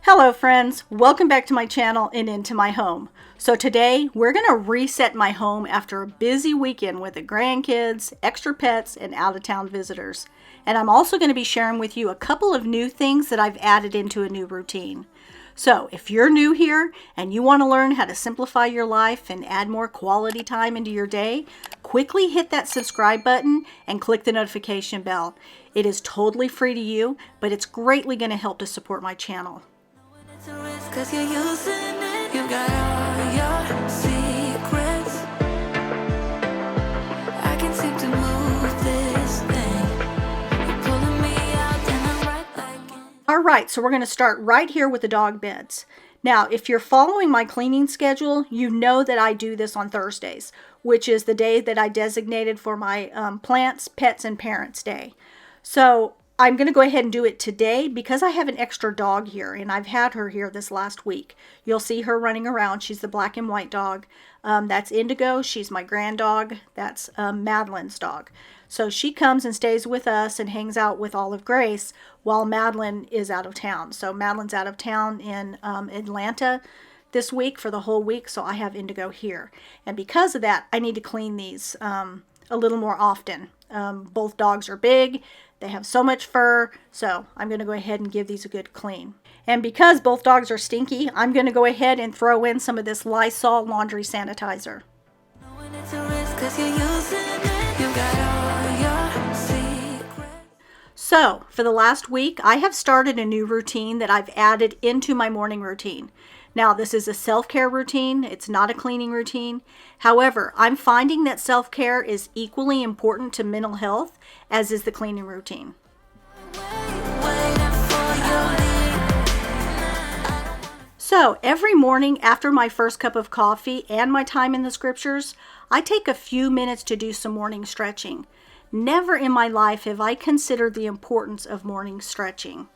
Hello friends, welcome back to my channel and into my home. So today we're going to reset my home after a busy weekend with the grandkids, extra pets, and out-of-town visitors. And I'm also going to be sharing with you a couple of new things that I've added into a new routine. So if you're new here and you want to learn how to simplify your life and add more quality time into your day, quickly hit that subscribe button and click the notification bell. It is totally free to you, but it's greatly going to help to support my channel. Cause you're using it, you got all your secrets. I can seem to move this thing. You're pulling me out and I'm right back in. Alright, so we're going to start right here with the dog beds. Now, if you're following my cleaning schedule, you know that I do this on Thursdays, which is the day that I designated for my plants, pets, and parents day. So I'm going to go ahead and do it today because I have an extra dog here, and I've had her here this last week. You'll see her running around. She's the black and white dog. That's Indigo. She's my grand dog. That's Madeline's dog. So she comes and stays with us and hangs out with Olive Grace while Madeline is out of town. So Madeline's out of town in Atlanta this week for the whole week, so I have Indigo here. And because of that, I need to clean these a little more often. Both dogs are big. They have so much fur, so I'm going to go ahead and give these a good clean. And because both dogs are stinky, I'm going to go ahead and throw in some of this Lysol laundry sanitizer. Knowing it's a risk cause you're using it, you got all your secrets. So, for the last week, I have started a new routine that I've added into my morning routine. Now, this is a self-care routine. It's not a cleaning routine. However, I'm finding that self-care is equally important to mental health as is the cleaning routine. Waiting for your lead. So, every morning after my first cup of coffee and my time in the scriptures, I take a few minutes to do some morning stretching. Never in my life have I considered the importance of morning stretching.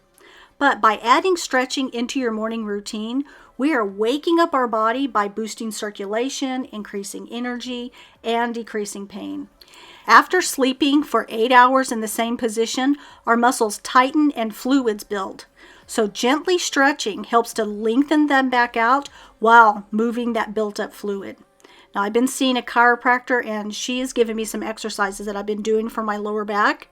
But by adding stretching into your morning routine, we are waking up our body by boosting circulation, increasing energy, and decreasing pain. After sleeping for 8 hours in the same position, our muscles tighten and fluids build. So gently stretching helps to lengthen them back out while moving that built-up fluid. Now, I've been seeing a chiropractor, and she has given me some exercises that I've been doing for my lower back,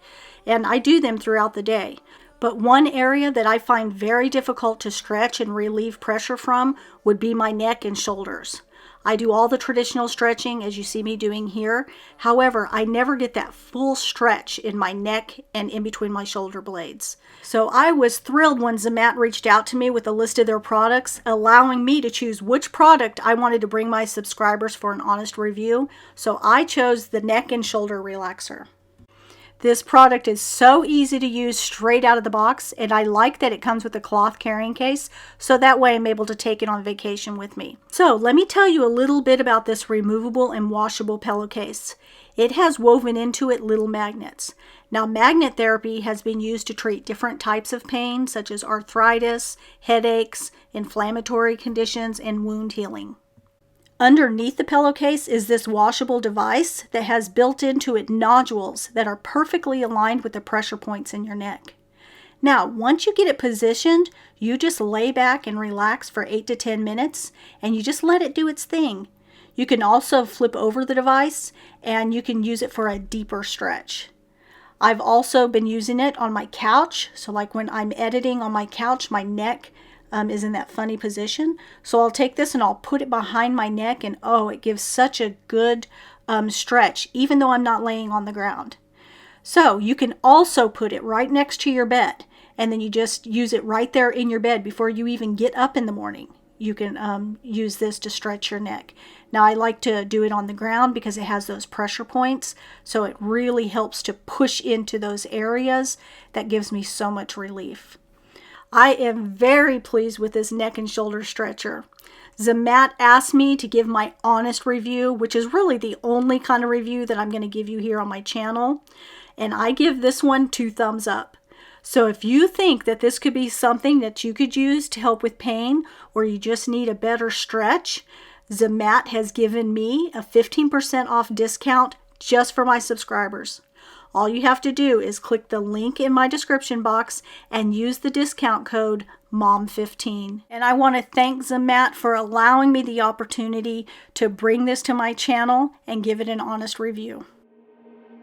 and I do them throughout the day. But one area that I find very difficult to stretch and relieve pressure from would be my neck and shoulders. I do all the traditional stretching as you see me doing here. However, I never get that full stretch in my neck and in between my shoulder blades. So I was thrilled when Zamat reached out to me with a list of their products, allowing me to choose which product I wanted to bring my subscribers for an honest review. So I chose the neck and shoulder relaxer. This product is so easy to use straight out of the box, and I like that it comes with a cloth carrying case, so that way I'm able to take it on vacation with me. So let me tell you a little bit about this removable and washable pillowcase. It has woven into it little magnets. Now, magnet therapy has been used to treat different types of pain, such as arthritis, headaches, inflammatory conditions, and wound healing. Underneath the pillowcase is this washable device that has built into it nodules that are perfectly aligned with the pressure points in your neck. Now, once you get it positioned, you just lay back and relax for 8 to 10 minutes, and you just let it do its thing. You can also flip over the device, and you can use it for a deeper stretch. I've also been using it on my couch, so like when I'm editing on my couch, my neck is in that funny position. So I'll take this and I'll put it behind my neck, and oh, it gives such a good stretch, even though I'm not laying on the ground. So you can also put it right next to your bed, and then you just use it right there in your bed before you even get up in the morning. You can use this to stretch your neck. Now, I like to do it on the ground because it has those pressure points, so it really helps to push into those areas. That gives me so much relief. I am very pleased with this neck and shoulder stretcher. Zamat asked me to give my honest review, which is really the only kind of review that I'm going to give you here on my channel. And I give this one 2 thumbs up. So if you think that this could be something that you could use to help with pain, or you just need a better stretch, Zamat has given me a 15% off discount just for my subscribers. All you have to do is click the link in my description box and use the discount code MOM15. And I want to thank Zamat for allowing me the opportunity to bring this to my channel and give it an honest review.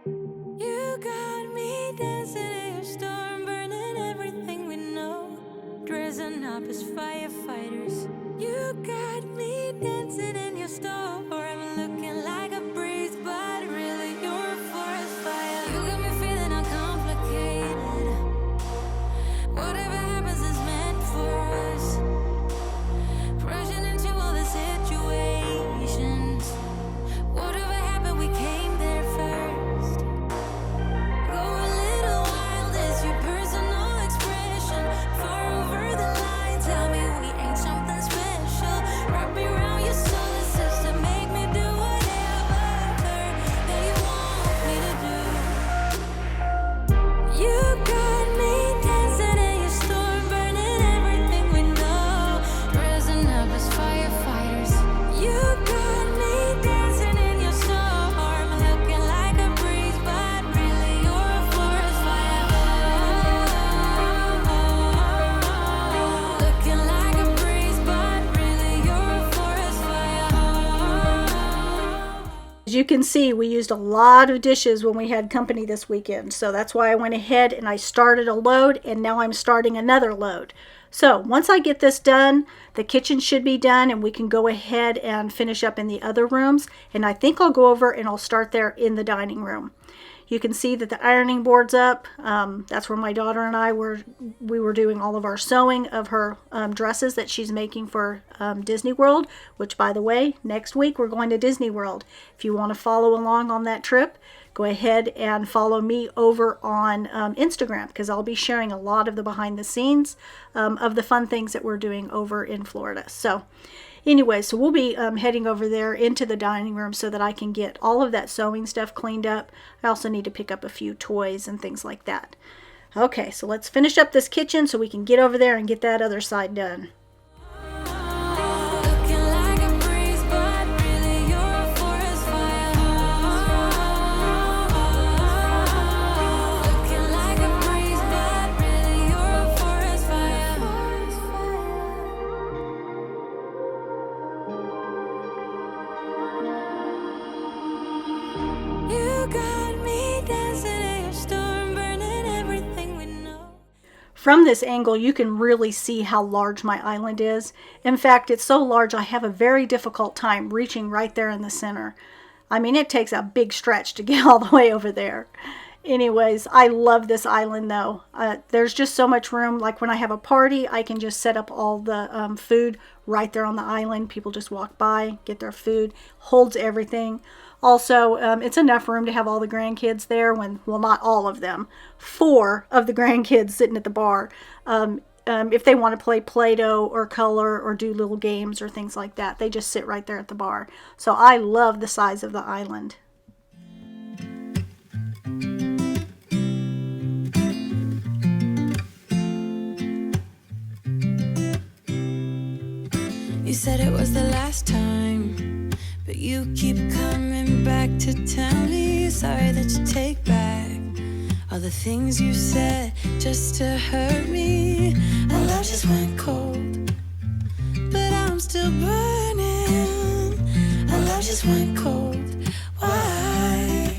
You got me dancing in your storm, burning everything we know, dressing up as firefighters. You got me dancing in your storm, looking like a breeze, but really you're a forest fire. You got me feeling uncomplicated. Whatever happens is meant for us. Rushing into all the situations. Whatever happened, we came there first. Go a little wild, it's your personal expression. Far over the line, tell me we ain't something special. Wrap me around your solar system, make me do whatever that you want me to do. You got me dancing in your storm, burning everything we know, dressing up as firefighters. You got me dancing in your storm, looking like a breeze, but really you're a forest fire. Looking like a breeze, but really you're a forest fire. As you can see, we used a lot of dishes when we had company this weekend. So that's why I went ahead and I started a load, and now I'm starting another load. So once I get this done, the kitchen should be done and we can go ahead and finish up in the other rooms. And I think I'll go over and I'll start there in the dining room. You can see that the ironing board's up. That's where my daughter and I were doing all of our sewing of her dresses that she's making for Disney World, which, by the way, next week we're going to Disney World. If you want to follow along on that trip, go ahead and follow me over on Instagram, because I'll be sharing a lot of the behind the scenes of the fun things that we're doing over in Florida. So anyway, so we'll be heading over there into the dining room so that I can get all of that sewing stuff cleaned up. I also need to pick up a few toys and things like that. Okay, so let's finish up this kitchen so we can get over there and get that other side done. Looking like a breeze, but really you're a forest fire. Looking like a breeze, but really you're a forest fire. You got me dancing in your storm, burning everything we know. From this angle, you can really see how large my island is. In fact, it's so large I have a very difficult time reaching right there in the center. I mean, it takes a big stretch to get all the way over there. Anyways, I love this island though. There's just so much room. Like when I have a party, I can just set up all the food right there on the island. People just walk by, get their food, holds everything. Also, it's enough room to have all the grandkids there when, well, not all of them, 4 of the grandkids sitting at the bar. If they want to play Play-Doh or color or do little games or things like that, they just sit right there at the bar. So I love the size of the island. You said it was the last time, but you keep coming back to tell me sorry that you take back all the things you said just to hurt me. Our love just went cold, but I'm still burning. Our love just went cold. Why?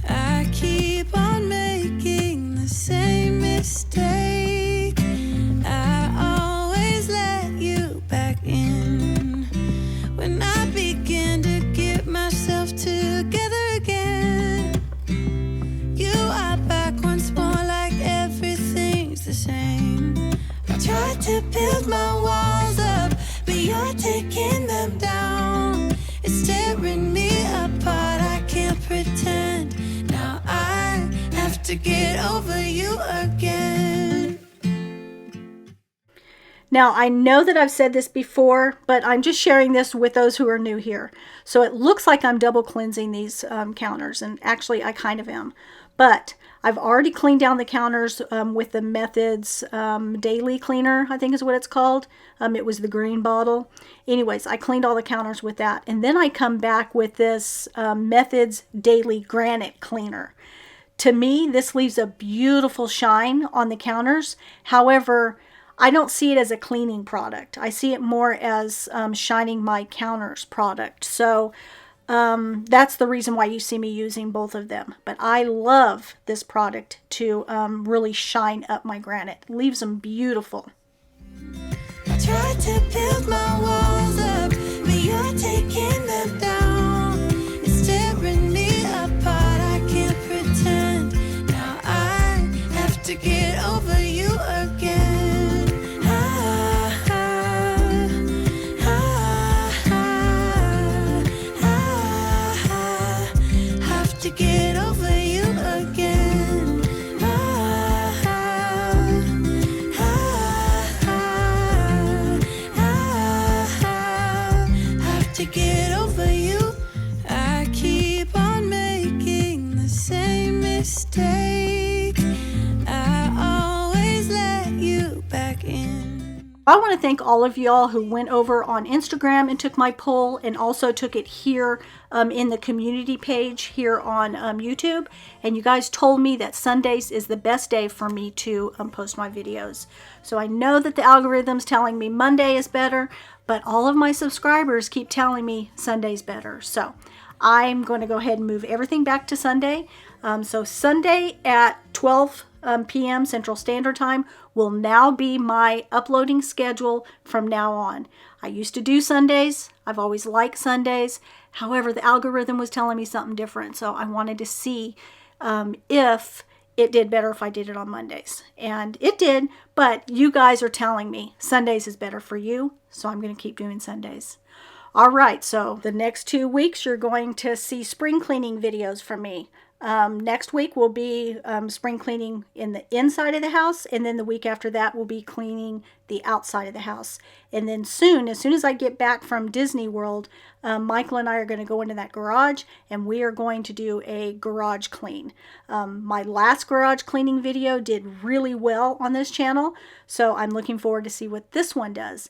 I keep on making the same mistake. I always let you back in when I begin to get myself together again. You are back once more, like everything's the same. I tried to build my walls up, but you're taking them down. It's tearing me apart, I can't pretend. Now I have to get over you again. Now, I know that I've said this before, but I'm just sharing this with those who are new here. So it looks like I'm double cleansing these counters, and actually I kind of am. But I've already cleaned down the counters with the Methods Daily Cleaner, I think is what it's called. It was the green bottle. Anyways, I cleaned all the counters with that. And then I come back with this Methods Daily Granite Cleaner. To me, this leaves a beautiful shine on the counters. However, I don't see it as a cleaning product. I see it more as shining my counters product. So that's the reason why you see me using both of them. But I love this product to really shine up my granite. Leaves them beautiful. I tried to build my walls up, but you're taking them down. It's tearing me apart, I can't pretend. Now I have to get over you again. To get over you again. Have to get over you. I keep on making the same mistake. I always let you back in. I want to thank all of y'all who went over on Instagram and took my poll, and also took it here in the community page here on YouTube. And you guys told me that Sundays is the best day for me to post my videos. So I know that the algorithm's telling me Monday is better, but all of my subscribers keep telling me Sunday's better. So I'm going to go ahead and move everything back to Sunday. So Sunday at 12 p.m. Central Standard Time will now be my uploading schedule from now on. I used to do Sundays. I've always liked Sundays. However, the algorithm was telling me something different. So I wanted to see if it did better if I did it on Mondays. And it did, but you guys are telling me Sundays is better for you. So I'm going to keep doing Sundays. All right, so the next 2 weeks, you're going to see spring cleaning videos from me. Next week will be spring cleaning in the inside of the house, and then the week after that will be cleaning the outside of the house. And then soon, as soon as I get back from Disney World, Michael and I are going to go into that garage, and we are going to do a garage clean. My last garage cleaning video did really well on this channel, so I'm looking forward to see what this one does.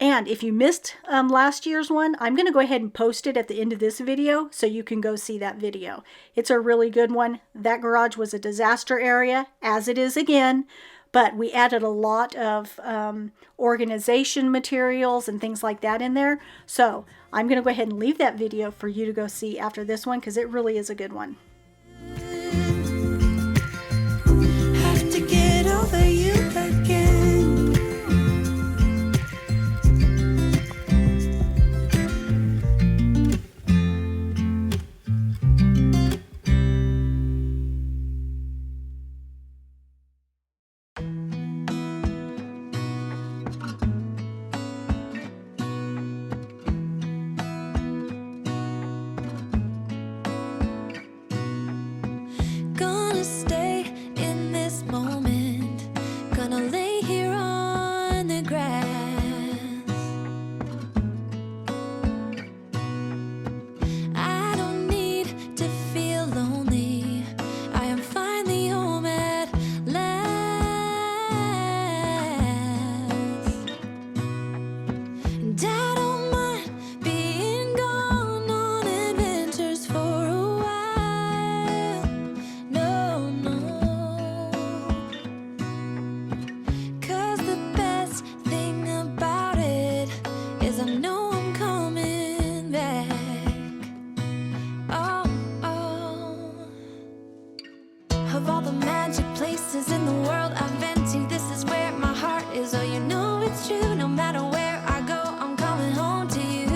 And if you missed last year's one, I'm going to go ahead and post it at the end of this video so you can go see that video. It's a really good one. That garage was a disaster area, as it is again, but we added a lot of organization materials and things like that in there. So I'm going to go ahead and leave that video for you to go see after this one, because it really is a good one. Have to get over you again. Gonna stay in this moment. Gonna lay here on the grass. I don't need to feel lonely. I am finally home at last. And I don't mind being gone on adventures for a while. No, no. 'Cause the best thing about it is I know I'm coming back. Oh, oh. Of all the magic places in the world I've been to, this is where my heart is. Oh, you know it's true. No matter where I go, I'm coming home to you.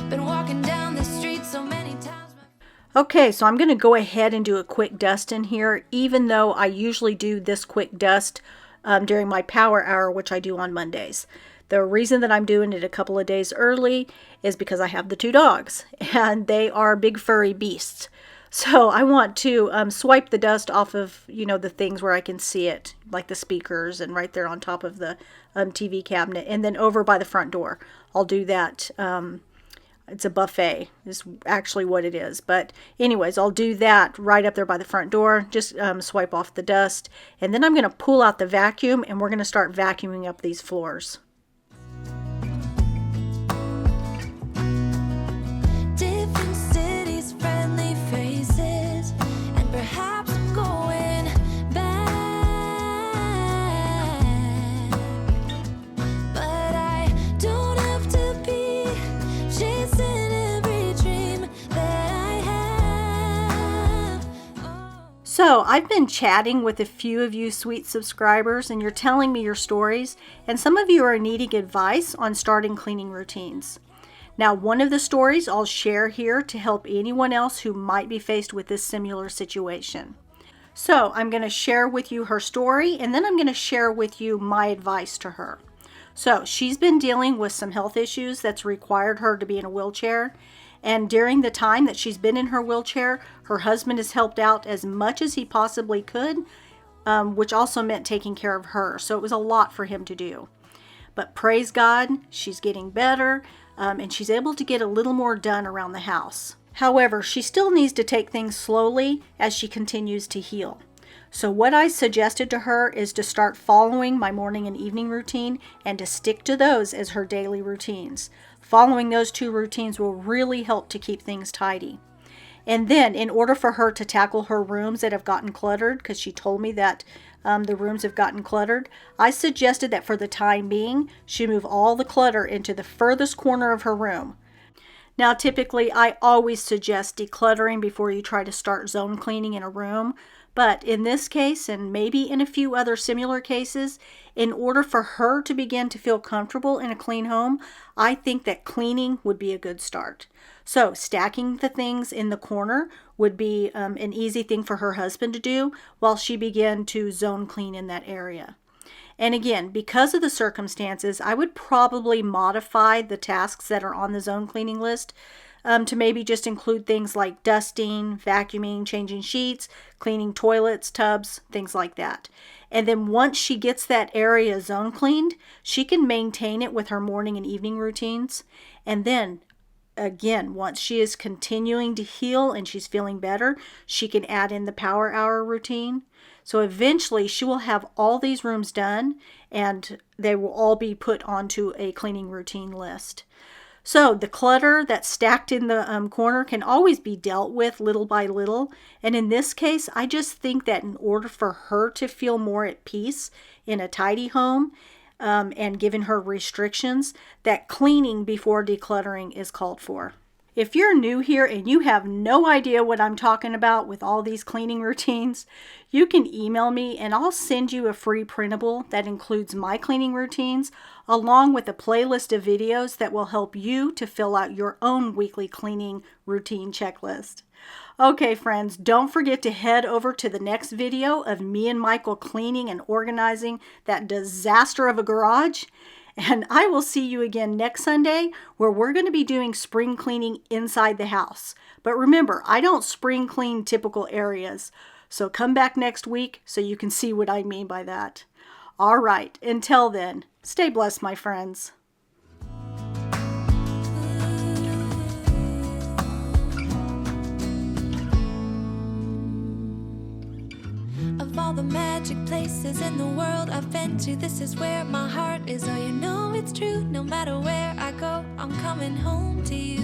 Been walking down the street so many times. Okay, so I'm going to go ahead and do a quick dust in here, even though I usually do this quick dust during my power hour, which I do on Mondays. The reason that I'm doing it a couple of days early is because I have the 2 dogs, and they are big furry beasts. So I want to swipe the dust off of, you know, the things where I can see it, like the speakers and right there on top of the TV cabinet, and then over by the front door. I'll do that It's a buffet is actually what it is. But anyways, I'll do that right up there by the front door. Just swipe off the dust. And then I'm going to pull out the vacuum and we're going to start vacuuming up these floors. Different cities, friendly faces, and perhaps I'm going back. But I don't have to be chasing every dream that I have. So I've been chatting with a few of you sweet subscribers, and you're telling me your stories, and some of you are needing advice on starting cleaning routines. Now, one of the stories I'll share here to help anyone else who might be faced with this similar situation. So I'm going to share with you her story, and then I'm going to share with you my advice to her. So she's been dealing with some health issues that's required her to be in a wheelchair. And during the time that she's been in her wheelchair, her husband has helped out as much as he possibly could, which also meant taking care of her. So it was a lot for him to do. But praise God, she's getting better, and she's able to get a little more done around the house. However, she still needs to take things slowly as she continues to heal. So what I suggested to her is to start following my morning and evening routine and to stick to those as her daily routines. Following those two routines will really help to keep things tidy. And then in order for her to tackle her rooms that have gotten cluttered, because she told me that the rooms have gotten cluttered, I suggested that for the time being, she move all the clutter into the furthest corner of her room. Now, typically, I always suggest decluttering before you try to start zone cleaning in a room. But in this case, and maybe in a few other similar cases, in order for her to begin to feel comfortable in a clean home, I think that cleaning would be a good start. So stacking the things in the corner would be an easy thing for her husband to do while she began to zone clean in that area. And again, because of the circumstances, I would probably modify the tasks that are on the zone cleaning list to maybe just include things like dusting, vacuuming, changing sheets, cleaning toilets, tubs, things like that. And then once she gets that area zone cleaned, she can maintain it with her morning and evening routines. And then again, once she is continuing to heal and she's feeling better, she can add in the power hour routine. So eventually she will have all these rooms done and they will all be put onto a cleaning routine list. So the clutter that's stacked in the corner can always be dealt with little by little. And in this case, I just think that in order for her to feel more at peace in a tidy home, and given her restrictions, that cleaning before decluttering is called for. If you're new here and you have no idea what I'm talking about with all these cleaning routines, you can email me and I'll send you a free printable that includes my cleaning routines along with a playlist of videos that will help you to fill out your own weekly cleaning routine checklist. Okay, friends, don't forget to head over to the next video of me and Michael cleaning and organizing that disaster of a garage. And I will see you again next Sunday where we're going to be doing spring cleaning inside the house. But remember, I don't spring clean typical areas. So come back next week so you can see what I mean by that. All right, until then, stay blessed, my friends. Of all the magic places in the world I've been to, this is where my heart is. Oh, you know it's true. No matter where I go, I'm coming home to you.